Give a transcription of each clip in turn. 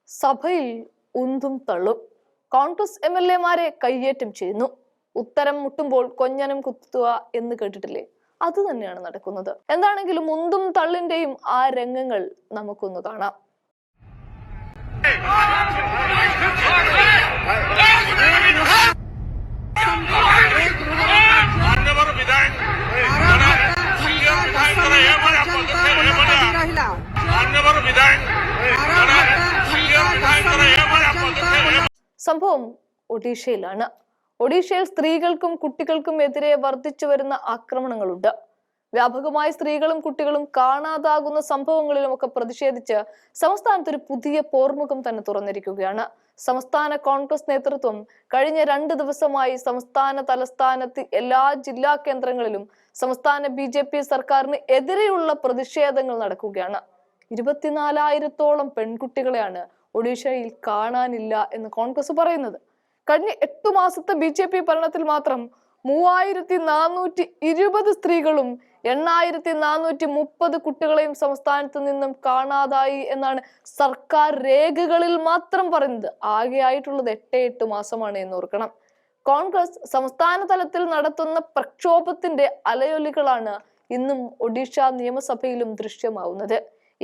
സഭയിൽ ഉന്തും തള്ളും. കോൺഗ്രസ് MLA-മാരെ കയ്യേറ്റം ചെയ്യുന്നു. ഉത്തരം മുട്ടുമ്പോൾ കൊഞ്ഞനം കുത്തുക എന്ന് കേട്ടിട്ടില്ലേ? അത് തന്നെയാണ് നടക്കുന്നത്. എന്താണെങ്കിലും ഉന്തും തള്ളിന്റെയും ആ രംഗങ്ങൾ നമുക്കൊന്ന് കാണാം. സംഭവം ഒഡീഷയിലാണ്. ഒഡീഷയിൽ സ്ത്രീകൾക്കും കുട്ടികൾക്കും എതിരെ വർദ്ധിച്ചു വരുന്ന ആക്രമണങ്ങളുണ്ട്. വ്യാപകമായി സ്ത്രീകളും കുട്ടികളും കാണാതാകുന്ന സംഭവങ്ങളിലുമൊക്കെ പ്രതിഷേധിച്ച് സംസ്ഥാനത്ത് ഒരു പുതിയ പോർമുഖം തന്നെ തുറന്നിരിക്കുകയാണ്. സംസ്ഥാന കോൺഗ്രസ് നേതൃത്വം കഴിഞ്ഞ 2 ദിവസമായി സംസ്ഥാന തലസ്ഥാനത്ത് എല്ലാ ജില്ലാ കേന്ദ്രങ്ങളിലും സംസ്ഥാന BJP സർക്കാരിന് എതിരെയുള്ള പ്രതിഷേധങ്ങൾ നടക്കുകയാണ്. 24,000-ഓളം പെൺകുട്ടികളെയാണ് ഒഡീഷയിൽ കാണാനില്ല എന്ന് കോൺഗ്രസ് പറയുന്നത്. കഴിഞ്ഞ 8 മാസത്തെ BJP ഭരണത്തിൽ മാത്രം 3,420 സ്ത്രീകളും 8,430 കുട്ടികളെയും സംസ്ഥാനത്ത് നിന്നും കാണാതായി എന്നാണ് സർക്കാർ രേഖകളിൽ മാത്രം പറയുന്നത്. ആകെയായിട്ടുള്ളത് 8 മാസമാണ് എന്ന് ഓർക്കണം. കോൺഗ്രസ് സംസ്ഥാന തലത്തിൽ നടത്തുന്ന പ്രക്ഷോഭത്തിന്റെ അലയൊലികളാണ് ഇന്നും ഒഡീഷ നിയമസഭയിലും ദൃശ്യമാവുന്നത്.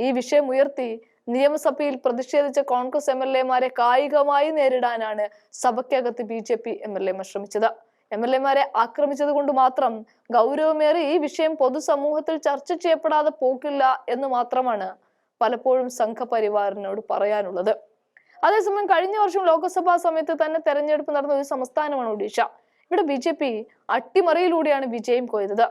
ഈ വിഷയം ഉയർത്തി നിയമസഭയിൽ പ്രതിഷേധിച്ച കോൺഗ്രസ് MLA-മാരെ കായികമായി നേരിടാനാണ് സഭയ്ക്കകത്ത് BJP MLA-മാർ ശ്രമിച്ചത്. MLA-മാരെ ആക്രമിച്ചത് കൊണ്ട് മാത്രം ഗൗരവമേറി ഈ വിഷയം പൊതുസമൂഹത്തിൽ ചർച്ച ചെയ്യപ്പെടാതെ പോകില്ല എന്ന് മാത്രമാണ് പലപ്പോഴും സംഘപരിവാറിനോട് പറയാനുള്ളത്. അതേസമയം കഴിഞ്ഞ വർഷം ലോക്സഭാ സമയത്ത് തന്നെ തെരഞ്ഞെടുപ്പ് നടന്ന ഒരു സംസ്ഥാനമാണ് ഒഡീഷ. ഇവിടെ BJP അട്ടിമറിയിലൂടെയാണ് വിജയം കൊയ്തത്.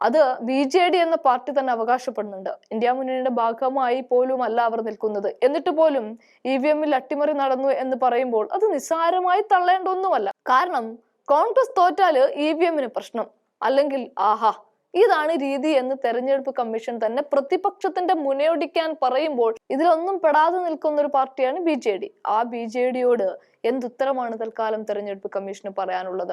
അത് BJD എന്ന പാർട്ടി തന്നെ അവകാശപ്പെടുന്നുണ്ട്. ഇന്ത്യ മുന്നണിയുടെ ഭാഗമായി പോലും അല്ല അവർ നിൽക്കുന്നത്. എന്നിട്ട് പോലും EVM-ൽ അട്ടിമറി നടന്നു എന്ന് പറയുമ്പോൾ അത് നിസ്സാരമായി തള്ളേണ്ട ഒന്നുമല്ല. കാരണം കോൺഗ്രസ് തോറ്റാല് EVM-ന് പ്രശ്നം, അല്ലെങ്കിൽ ആഹാ ഇതാണ് രീതി എന്ന് തെരഞ്ഞെടുപ്പ് കമ്മീഷൻ തന്നെ പ്രതിപക്ഷത്തിന്റെ മുനയൊടിക്കാൻ പറയുമ്പോൾ ഇതിലൊന്നും പെടാതെ നിൽക്കുന്ന ഒരു പാർട്ടിയാണ് BJD. ആ BJD-യോട് എന്തുത്തരമാണ് തൽക്കാലം തെരഞ്ഞെടുപ്പ് കമ്മീഷന് പറയാനുള്ളത്?